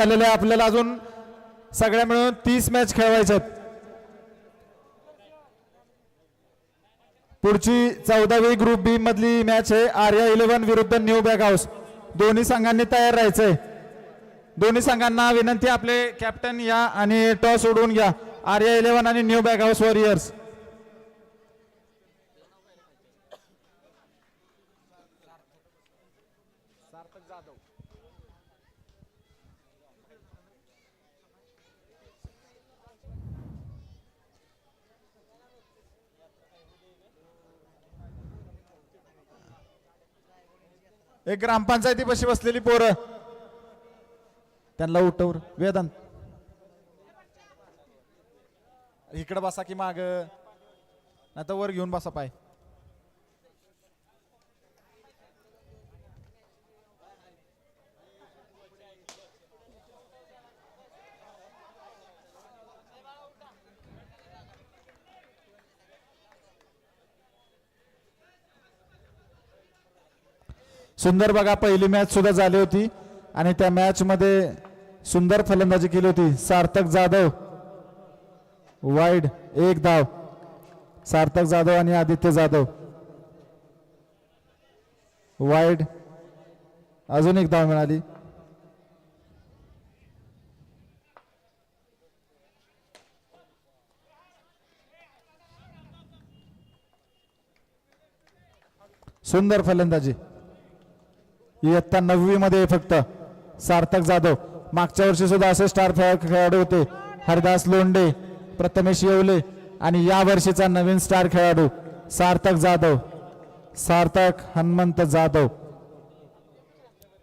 झालेले आपल्याला अजून सगळ्या मिळून 30 मॅच खेळवायच्यात. पुढची 14वी ग्रुप बी मधली मॅच आहे आर्या 11 विरुद्ध न्यू बॅग हाऊस. दोन्ही संघांनी तयार राहायचंय. दोन्ही संघांना विनंती आपले कॅप्टन या आणि टॉस उडवून घ्या. आर्या 11 आणि न्यू बॅग हाऊस वॉरियर्स. एक ग्रामपंचायती पशी बसलेली पोरं त्यांना उठवर वेदांत इकडे बसा की माग नाही तर वर घेऊन बसा पाय. सुंदर बघा पहिली मॅच सुद्धा झाली होती आणि त्या मॅच मध्ये सुंदर फलंदाजी केली होती. सार्थक जाधव वाईड 1 धाव. सार्थक जाधव आणि आदित्य जाधव वाईड अजून 1 धाव मिळाली. सुंदर फलंदाजी इयत्ता 9वी मध्ये फक्त सार्थक जाधव. मागच्या वर्षी सुद्धा असे स्टार खेळाडू होते हरदास लोंढे, प्रथमेश येवले आणि या वर्षीचा नवीन स्टार खेळाडू सार्थक जाधव. सार्थक हनुमंत जाधव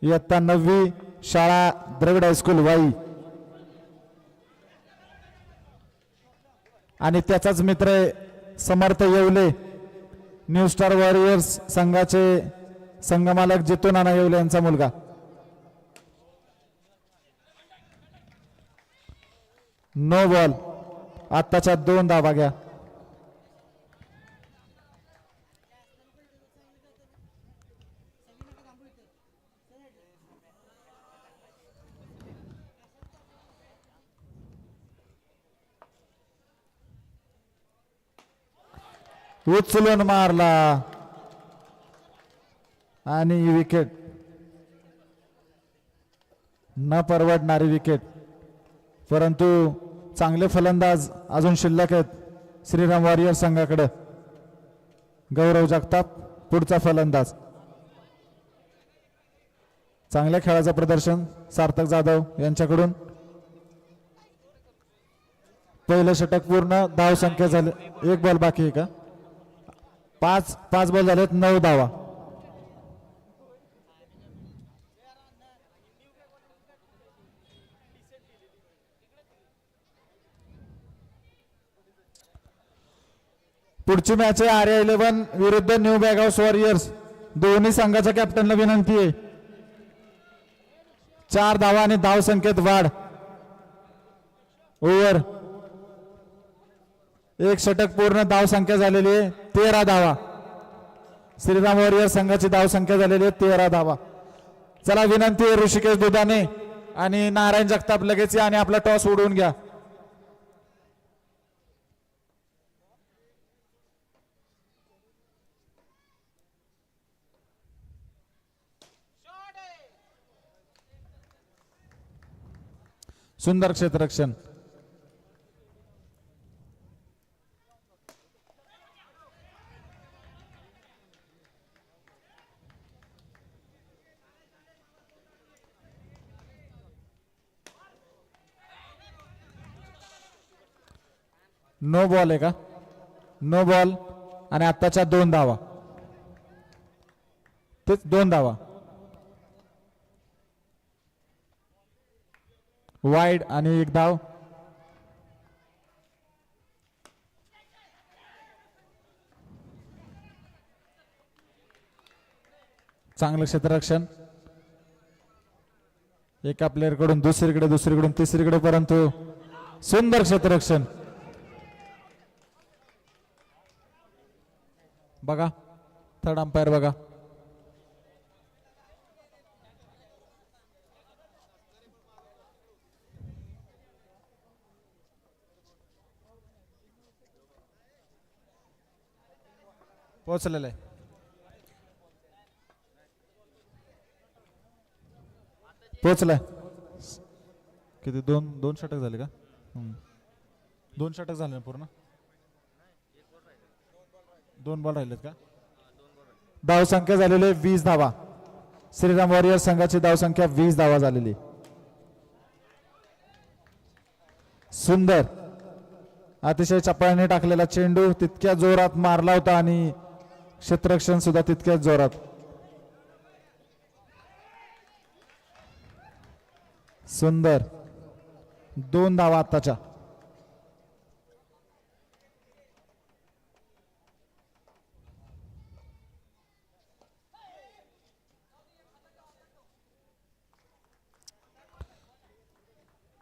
इयत्ता 9वी शाळा द्रविड हायस्कूल वाई आणि त्याचाच मित्र Samarth Yewale new star warriors संघाचे संघमालक जितू नाना येवले यांचा मुलगा. No ball. आत्ताच्या 2 धावा घ्या. उचलून मारला आणि विकेट. न परवडणारी विकेट. परंतु चांगले फलंदाज अजून शिल्लक आहेत श्रीराम वॉरियर संघाकडे. गौरव जगताप पुढचा फलंदाज. चांगल्या खेळाचं प्रदर्शन सार्थक जाधव यांच्याकडून. पहिलं षटक पूर्ण. धाव संख्या झाली 1 बॉल बाकी आहे का? 5 बॉल झालेत 9 धावा. पुढची मॅच आहे आर्या 11 विरुद्ध न्यू बॅग हाऊस वॉरियर्स. दोन्ही संघाच्या कॅप्टनला विनंती आहे 4 धावा आणि धाव संख्येत वाढ. ओव्हर 1 षटक पूर्ण. धाव संख्या झालेली आहे 13 धावा. श्रीराम वॉरियर संघाची धाव संख्या झालेली आहे 13 धावा. चला विनंती आहे ऋषिकेश दुधाने आणि नारायण जगताप लगेच या आणि आपला टॉस उडवून घ्या. सुंदर क्षेत्ररक्षण. नो बॉल आहे का? नो बॉल आणि आत्ताच्या 2 धावा. तेच 2 धावा. वाईड आणि 1 धाव. चांगलं क्षेत्ररक्षण. एका प्लेअर कडून दुसरीकडून तिसरीकडे परंतु सुंदर क्षेत्ररक्षण. बघा थर्ड अंपायर बघा. पोहोचलेलं आहे. पोहोचलाय. किती दोन षटक झाले का? 2 षटक झाले ना पूर्ण. 2 बॉल राहिलेत का? धाव संख्या झालेली 20 धावा. श्रीराम वॉरियर संघाची धाव संख्या 20 धावा झालेली. सुंदर अतिशय चपळाने टाकलेला चेंडू तितक्या जोरात मारला होता आणि क्षेत्ररक्षण सुद्धा तितक्याच जोरात. सुंदर 2 धावा आत्ताच्या.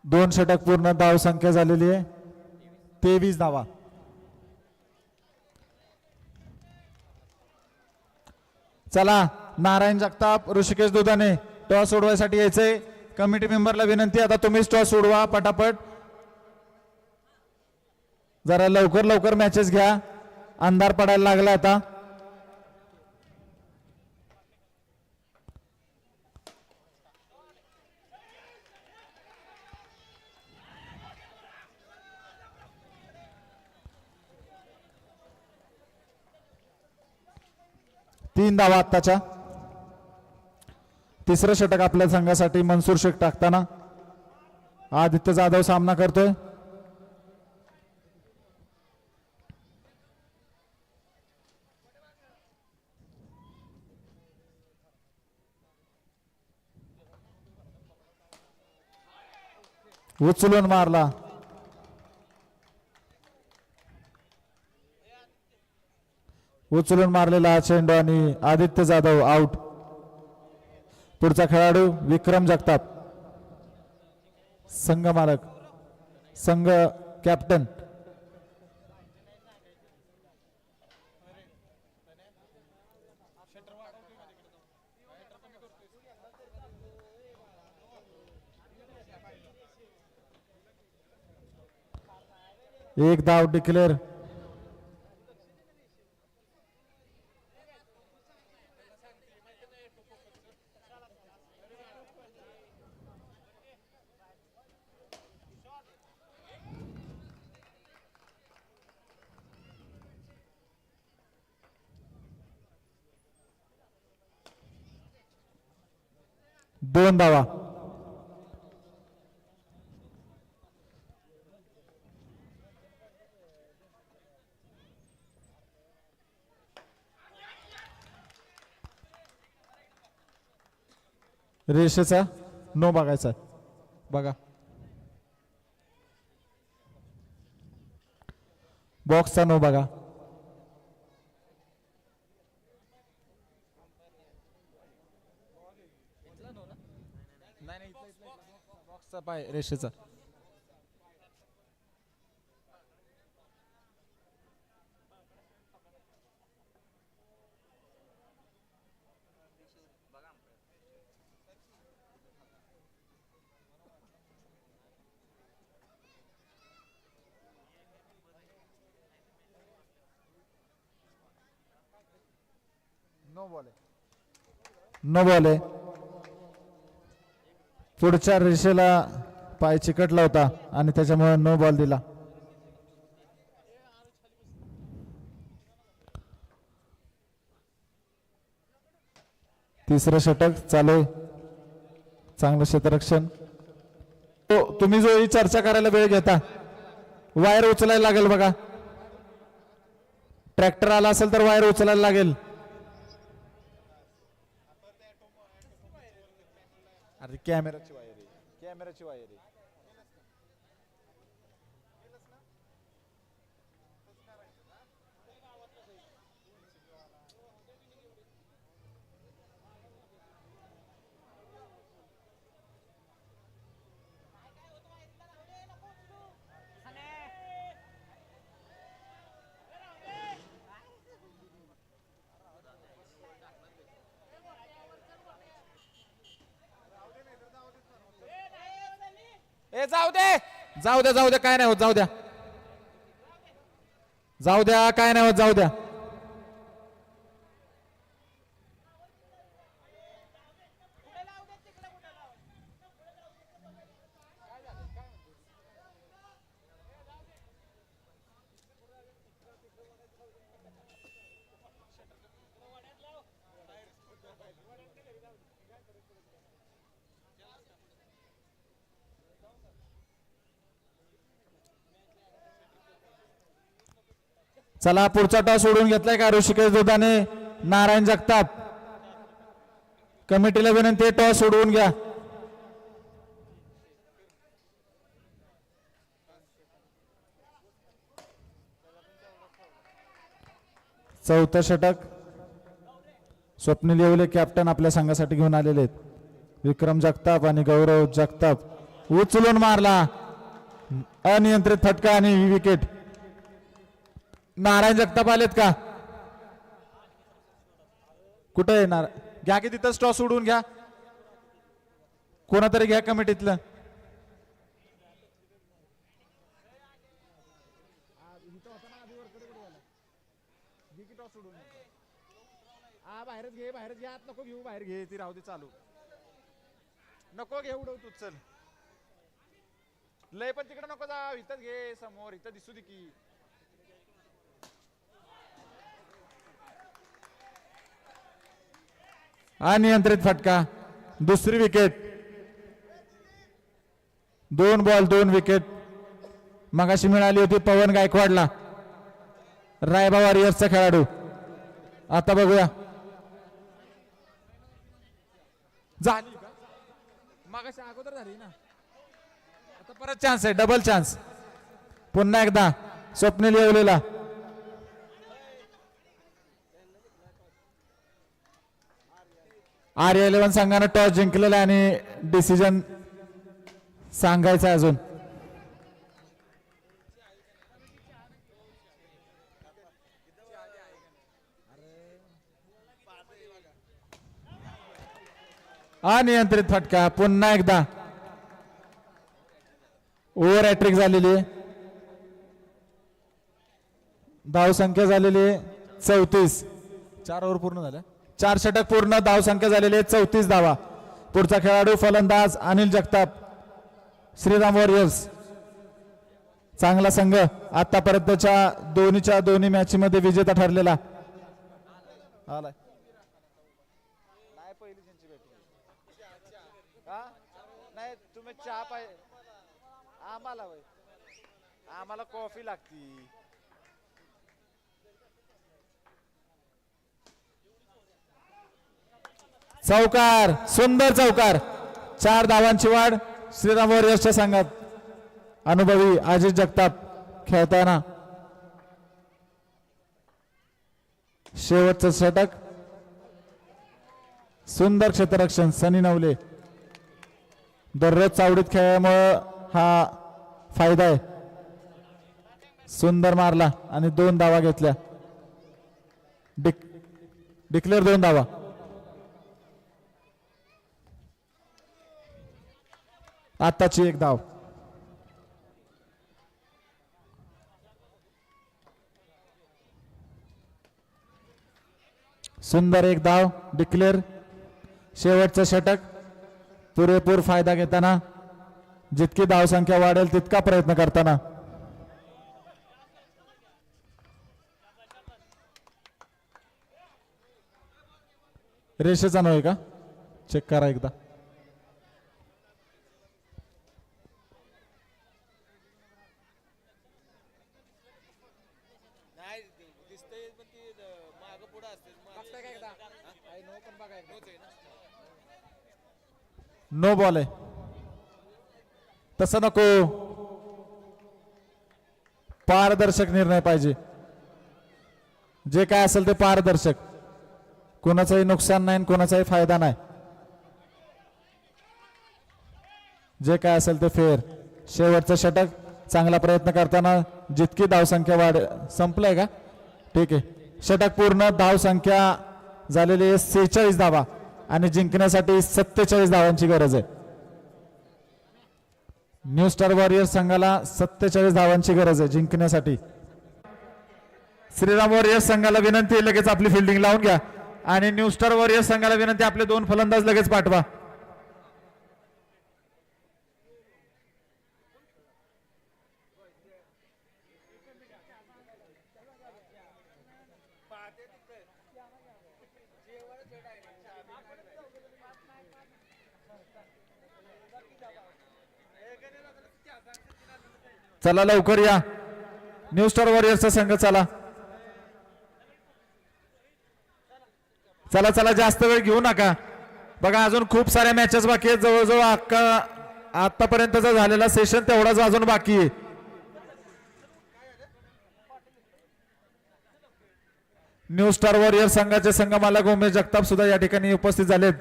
दोन षटक पूर्ण. धाव संख्या झालेली आहे 23 धावा. चला नारायण जगताप, ऋषिकेश दुधाने टॉस सोडवायसाठी यायचंय. कमिटी मेंबरला विनंती, आता तुम्हीच टॉस सोडवा पटापट. जरा लवकर लवकर मॅचेस घ्या, अंधार पडायला लागला आता. तीन धावा आत्ताच्या. तिसरं षटक आपल्या संघासाठी मनसूर शेख टाकताना आदित्य जाधव सामना करतोय. उचलून मारला. उचलून मारलेला चेंडू आणि आदित्य जाधव आउट. पुढचा खेळाडू विक्रम जगताप, संघ मालक, संघ कॅप्टन. एक धाव डिक्लेअर. दोन धावा. रेषेचा नो बघायचा. बघा बॉक्सचा नो बघा. बॉक्सचा पाय रेषेचा. नो बॉल आहे. पुढच्या रेषेला पाय चिकटला होता आणि त्याच्यामुळे नो बॉल दिला. तिसरं षटक चालू. चांगलं क्षेत्ररक्षण. तुम्ही जो ही चर्चा करायला वेळ घेता, वायर उचलायला लागेल बघा. ट्रॅक्टर आला असेल तर वायर उचलायला लागेल. अरे कॅमेराची वायर आहे, कॅमेराची वायर आहे. ए जाऊ दे, जाऊ द्या, जाऊ द्या, काय नाही होत, जाऊ द्या, जाऊ द्या, काय नाही होत, जाऊ द्या. चला पुढचा टॉस सोडून घेतलाय का ऋषिकेश दुधाने नारायण जगताप. कमिटीला विनंती आहे टॉस सोडवून घ्या. चौथं षटक स्वप्नील येवले कॅप्टन आपल्या संघासाठी घेऊन आलेले आहेत. विक्रम जगताप आणि गौरव जगताप उचलून मारला अनियंत्रित फटका आणि विकेट. नारायण जगताप आलेत का कुठे येणार घ्या की तिथं टॉस सोडून घ्या कोणातरी घ्या कमिटीतलं. बाहेरच घे बाहेरच घ्या नको घेऊ बाहेर घे ती राहू दे चालू नको घे उडव तू चल लय पण तिकडे नको जा इथंच घे समोर इथं दिसू दे की. अनियंत्रित फटका दुसरी विकेट. 2 बॉल 2 विकेट मगाशी मिळाली होती पवन गायकवाडला रायबा वॉरियर्सचा खेळाडू. आता बघूया झाली का मगाशी अगोदर झाली ना आता परत चान्स आहे डबल चान्स. पुन्हा एकदा स्वप्नील येवलेला RA11 संघानं टॉस जिंकलेला आणि डिसिजन सांगायचं अजून. अनियंत्रित फटका पुन्हा एकदा ओव्हर हॅट्रिक झालेली आहे. धाव संख्या झालेली आहे 34. 4 ओव्हर पूर्ण झाल्या 4 षटक पूर्ण धाव संख्या झालेली आहे 34 धावा. पुढचा खेळाडू फलंदाज अनिल जगताप श्रीराम वॉरियर्स. चांगला संघ आतापर्यंतच्या दोन्ही मॅच मध्ये विजेता ठरलेला. आलाय नाही तुम्ही चहा पाहिजे आम्हाला कॉफी लागती. चौकार सुंदर चौकार 4 धावांची वाढ श्रीराम वॉरियर्सच्या संघात. अनुभवी अजित जगताप खेळताना. शेवटचं षटक सुंदर क्षेत्ररक्षण सनी नवले. दररोज चावडीत खेळल्यामुळं हा फायदा आहे. सुंदर मारला आणि 2 धावा घेतल्या. डिक्लेअर 2 धावा. आताची 1 धाव. सुंदर 1 धाव डिक्लेअर. शेवटचं षटक पुरेपूर फायदा घेताना जितकी धाव संख्या वाढेल तितका प्रयत्न करताना. रेषेचा नव्हे का चेक करा एकदा. नो बॉल आहे तसं नको. पारदर्शक निर्णय पाहिजे. जे काय असेल ते पारदर्शक. कोणाचंही नुकसान नाही कोणाचाही फायदा नाही. जे काय असेल ते फेअर. शेवटचं षटक चांगला प्रयत्न करताना जितकी धावसंख्या वाढ संपलंय का ठीक आहे. षटक पूर्ण धावसंख्या झालेली आहे 46 धावा आणि जिंकण्यासाठी 47 धावांची गरज आहे. न्यू स्टार वॉरियर्स संघाला 47 धावांची गरज आहे जिंकण्यासाठी. श्रीराम वॉरियर्स संघाला विनंती आहे लगेच आपली फिल्डिंग लावून घ्या आणि न्यू स्टार वॉरियर्स संघाला विनंती आपले 2 फलंदाज लगेच पाठवा. चला लवकर या न्यू स्टार वॉरियर्सचा संघ चला. चला चला जास्त वेळ घेऊ नका. बघा अजून खूप साऱ्या मॅचेस बाकी आहेत. जवळजवळ आतापर्यंतचा झालेला सेशन तेवढाच अजून बाकी आहे. न्यू स्टार वॉरियर संघाचे संघमालक उमेश जगताप सुद्धा या ठिकाणी उपस्थित झालेत.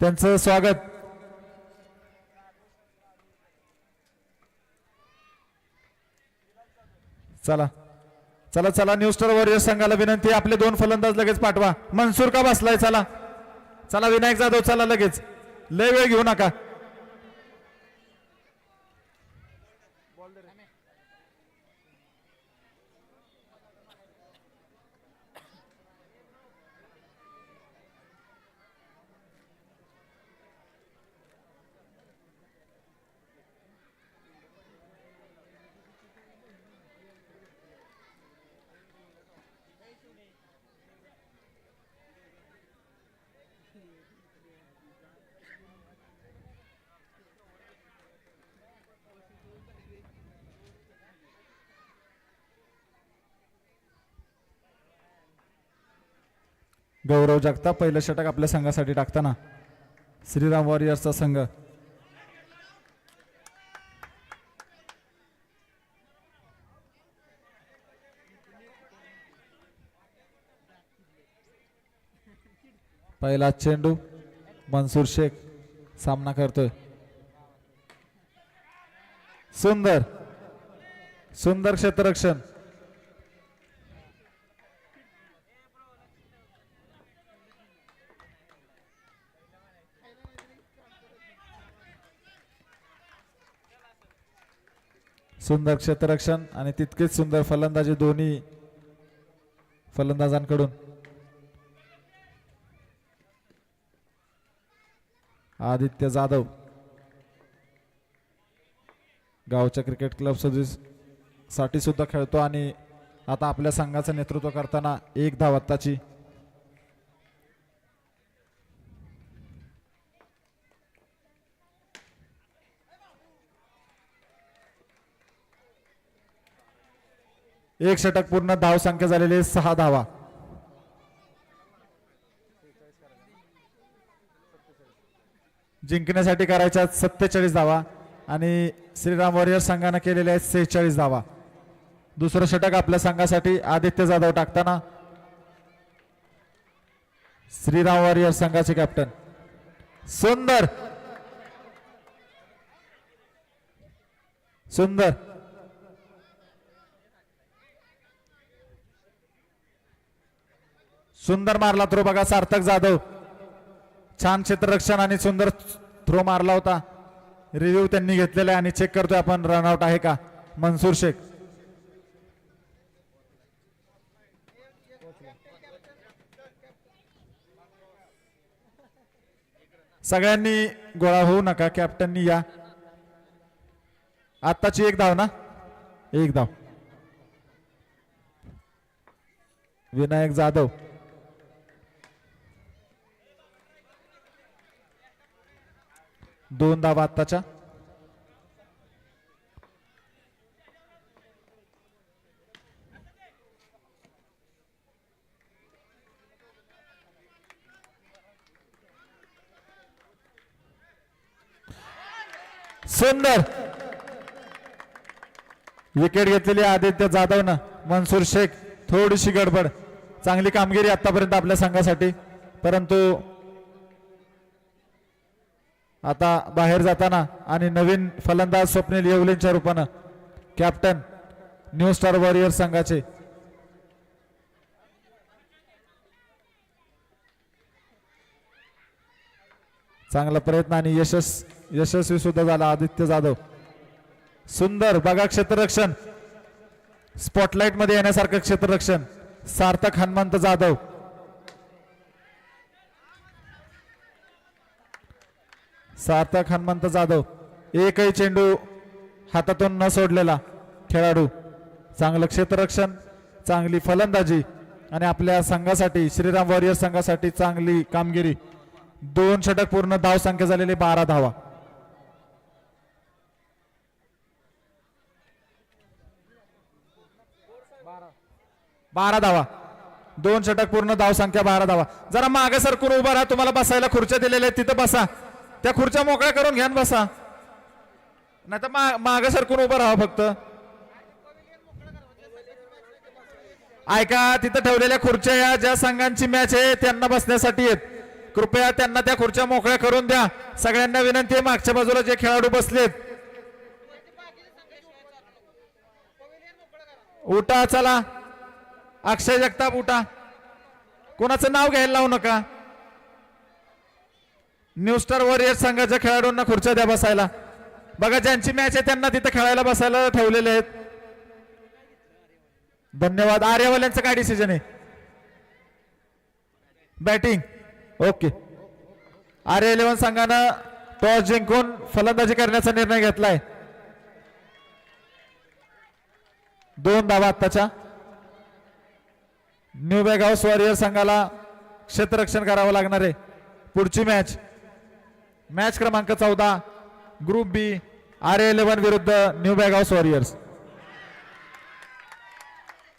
त्यांचं स्वागत. चला चला चला न्यू स्टार वॉरियर संघाला विनंती, आपले 2 फलंदाज लगेच पाठवा. मनसूर का बसलाय? चला चला विनायक जाधव, चला लगेच, लय वेळ घेऊ नका. गौरव जगताप पहिलं षटक आपल्या संघासाठी टाकताना श्रीराम वॉरियर्सचा संघ. पहिला चेंडू मनसूर शेख सामना करतोय. सुंदर सुंदर क्षेत्ररक्षण. सुंदर क्षेत्ररक्षण आणि तितकेच सुंदर फलंदाजी दोन्ही फलंदाजांकडून. आदित्य जाधव गावच्या क्रिकेट क्लब साठी सुद्धा खेळतो आणि आता आपल्या संघाचं नेतृत्व करताना 1 धाव आत्ताची. एक षटक पूर्ण, धाव संख्या झालेली 6 धावा. जिंकण्यासाठी करायच्या 47 धावा आणि श्रीराम वॉरियर संघाने केलेल्या आहेत 46 धावा. दुसरं षटक आपल्या संघासाठी आदित्य जाधव टाकताना श्रीराम वॉरियर संघाचे कॅप्टन. सुंदर सुंदर सुंदर मारला थ्रो. बघा सार्थक जाधव छान क्षेत्ररक्षण आणि सुंदर थ्रो मारला होता. रिव्ह्यू त्यांनी घेतलेला आहे आणि चेक करतोय आपण रनआउट आहे का. मनसूर शेख सगळ्यांनी गोळा होऊ नका, कॅप्टननी या. आत्ताची 1 धाव ना, 1 धाव. विनायक जाधव दोन धावा आत्ताच्या. सुंदर विकेट घेतलेली आदित्य जाधवनं. मनसूर शेख थोडीशी गडबड. चांगली कामगिरी आतापर्यंत आपल्या संघासाठी, परंतु आता बाहेर जाताना आणि नवीन फलंदाज स्वप्नील येवलेंच्या रूपानं कॅप्टन न्यू स्टार वॉरियर संघाचे. चांगला प्रयत्न आणि यशस्वी सुद्धा झाला आदित्य जाधव. सुंदर बघा क्षेत्ररक्षण, स्पॉटलाइट मध्ये येण्यासारखं क्षेत्ररक्षण. सार्थक हनुमंत जाधव सार्थक हनुमंत जाधव एकही चेंडू हातातून न सोडलेला खेळाडू. चांगलं क्षेत्ररक्षण, चांगली फलंदाजी आणि आपल्या संघासाठी श्रीराम वॉरियर संघासाठी चांगली कामगिरी. 2 षटक पूर्ण, धाव संख्या झालेली 12 धावा. बारा धावा. 2 षटक पूर्ण, धाव संख्या 12 धावा. जरा मागे सरकून उभा राहा, तुम्हाला बसायला खुर्च्या दिलेल्या आहेत तिथं बसा. त्या खुर्च्या मोकळ्या करून घ्या बसा, नाही तर मागे सरकून उभं राहा फक्त. ऐका, तिथं ठेवलेल्या खुर्च्या या ज्या संघांची मॅच आहे त्यांना बसण्यासाठी आहेत. कृपया त्यांना त्या खुर्च्या मोकळ्या करून द्या. सगळ्यांना विनंती आहे, मागच्या बाजूला जे खेळाडू बसलेत उठा. चला अक्षय जगताप उठा, कोणाचं नाव घ्यायला लावू नका. न्यू स्टार वॉरियर्स संघाच्या खेळाडूंना खुर्च्या द्या बसायला. बघा ज्यांची मॅच आहे त्यांना तिथे खेळायला बसायला ठेवलेले आहेत. धन्यवाद. आर्यवाल्यांचं काय डिसिजन आहे? बॅटिंग. ओके. आर्य 11 संघानं टॉस जिंकून फलंदाजी करण्याचा निर्णय घेतलाय. 2 धावा आत्ताच्या. न्यू बेग हाऊस वॉरियर संघाला क्षेत्ररक्षण करावं लागणार आहे. पुढची मॅच क्रमांक 14 ग्रुप बी, आर्य 11 विरुद्ध न्यू बेग हाऊस वॉरियर्स.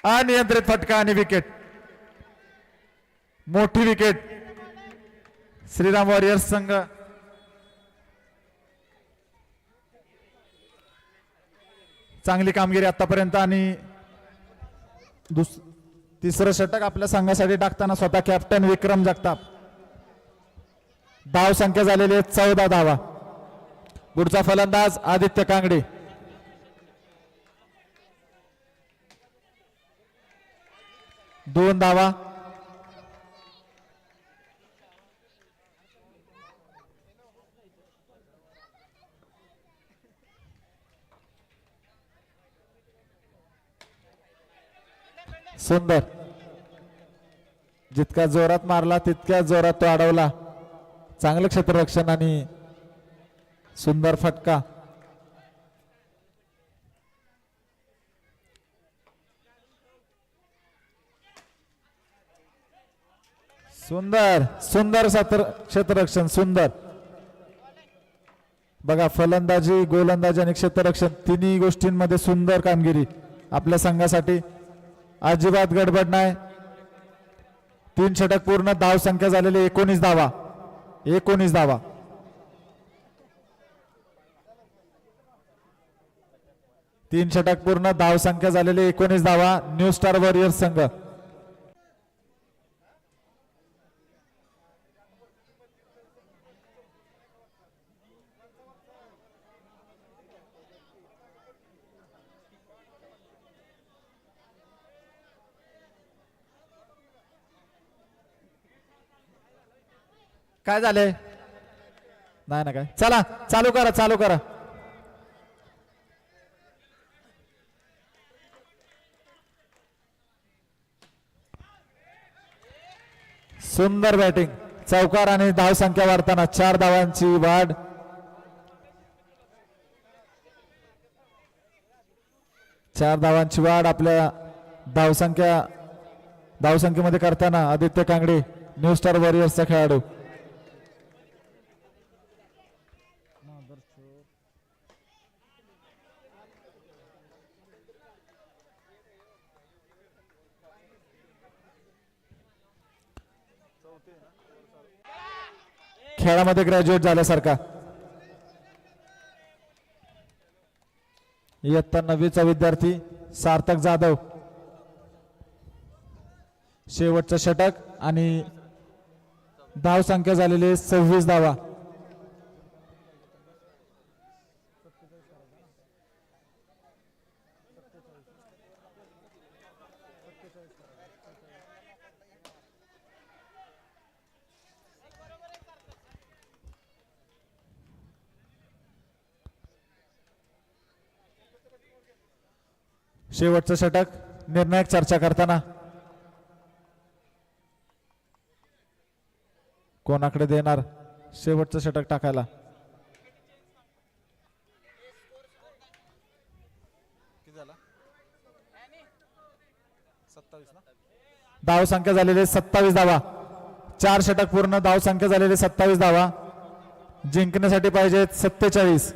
अनियंत्रित फटका आणि विकेट, मोठी विकेट. श्रीराम वॉरियर्स संघ चांगली कामगिरी आतापर्यंत. आणि तिसरं षटक आपल्या संघासाठी टाकताना स्वतः कॅप्टन विक्रम जगताप. धाव संख्या झालेली आहे 14 धावा. पुढचा फलंदाज आदित्य कांगडे. दोन धावा. सुंदर. जितका जोरात मारला तितक्या जोरात तो अडवला. चांगलं क्षेत्ररक्षण आणि सुंदर फटका. सुंदर सुंदर क्षेत्ररक्षण. सुंदर. बघा फलंदाजी, गोलंदाजी आणि क्षेत्ररक्षण तिन्ही गोष्टींमध्ये सुंदर कामगिरी आपल्या संघासाठी. अजिबात गडबड नाही. 3 षटक पूर्ण, धाव संख्या झालेली 19 धावा. 19 धावा. तीन षटक पूर्ण, धाव संख्या झालेली 19 धावा. न्यू स्टार वॉरियर्स संघ. काय झाले? नाही ना काय. चला चालू करा, चालू करा. सुंदर बॅटिंग. चौकार आणि धाव संख्या वाढताना 4 धावांची वाढ. चार धावांची वाढ आपल्या धावसंख्येमध्ये करताना आदित्य कांगडे न्यू स्टार वॉरियर्सचा खेळाडू. खेळामध्ये ग्रॅज्युएट झाल्यासारखा. इयत्ता 9वीचा विद्यार्थी सार्थक जाधव. शेवटचं षटक आणि धाव संख्या झालेली 26 धावा. शेवटचं षटक निर्णायक चर्चा करताना कोणाकडे देणार शेवटचं षटक टाकायला? धाव संख्या झालेली 27 धावा. 4 षटक पूर्ण, धाव संख्या झालेली 27 धावा. जिंकण्यासाठी पाहिजे 47.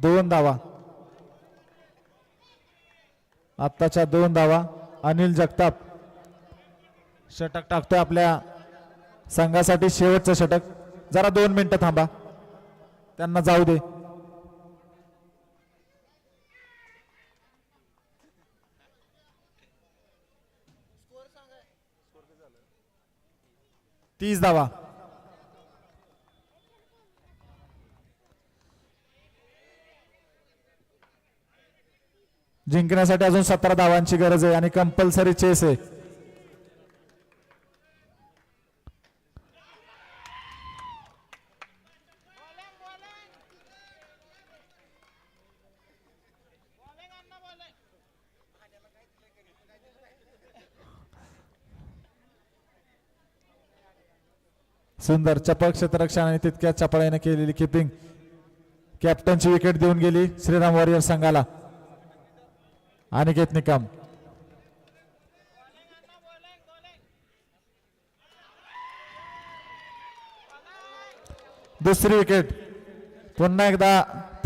2 धावा. आत्ताच्या 2 धावा. अनिल जगताप षटक टाकतोय आपल्या संघासाठी, शेवटचं षटक. जरा 2 मिनिटं थांबा, त्यांना जाऊ दे. 30 धावा. जिंकण्यासाठी अजून 17 धावांची गरज आहे आणि कंपल्सरी चेस आहे. सुंदर चपक क्षेत्ररक्षण आणि तितक्याच चपळाईने केलेली किपिंग. कॅप्टनची विकेट देऊन गेली श्रीराम वॉरियर संघाला. अनिकेत निकम. दुसरी विकेट. पुन्हा एकदा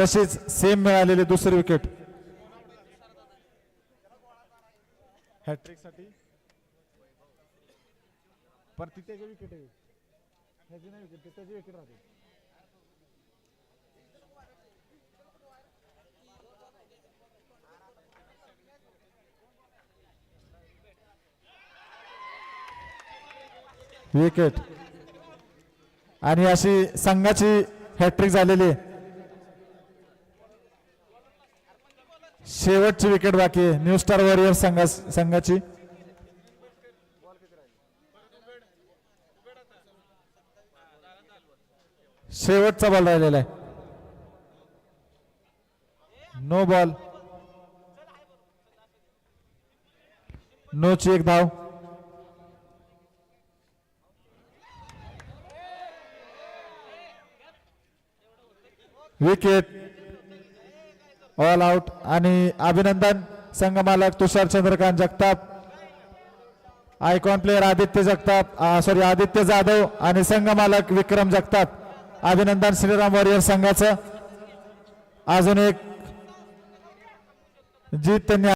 तशीच सेम मिळालेली दुसरी विकेट. हॅट्रिक साठी पण तिथे विकेट आहे. ह्याची नाही विकेट, त्याची विकेट राहते. विकेट. आणि अशी संघाची हॅट्रिक झालेली आहे. शेवटची विकेट बाकी आहे न्यू स्टार वॉरियर संघाची. शेवटचा बॉल राहिलेला आहे. No ball. नोची 1 धाव. विकेट. All out. आणि अभिनंदन संघ मालक तुषार चंद्रकांत जगताप, आयकॉन प्लेयर आदित्य जगताप, आदित्य जाधव आणि संघ मालक विक्रम जगताप. अभिनंदन श्रीराम वॉरियर संघाचं. अजून एक जीत त्यांनी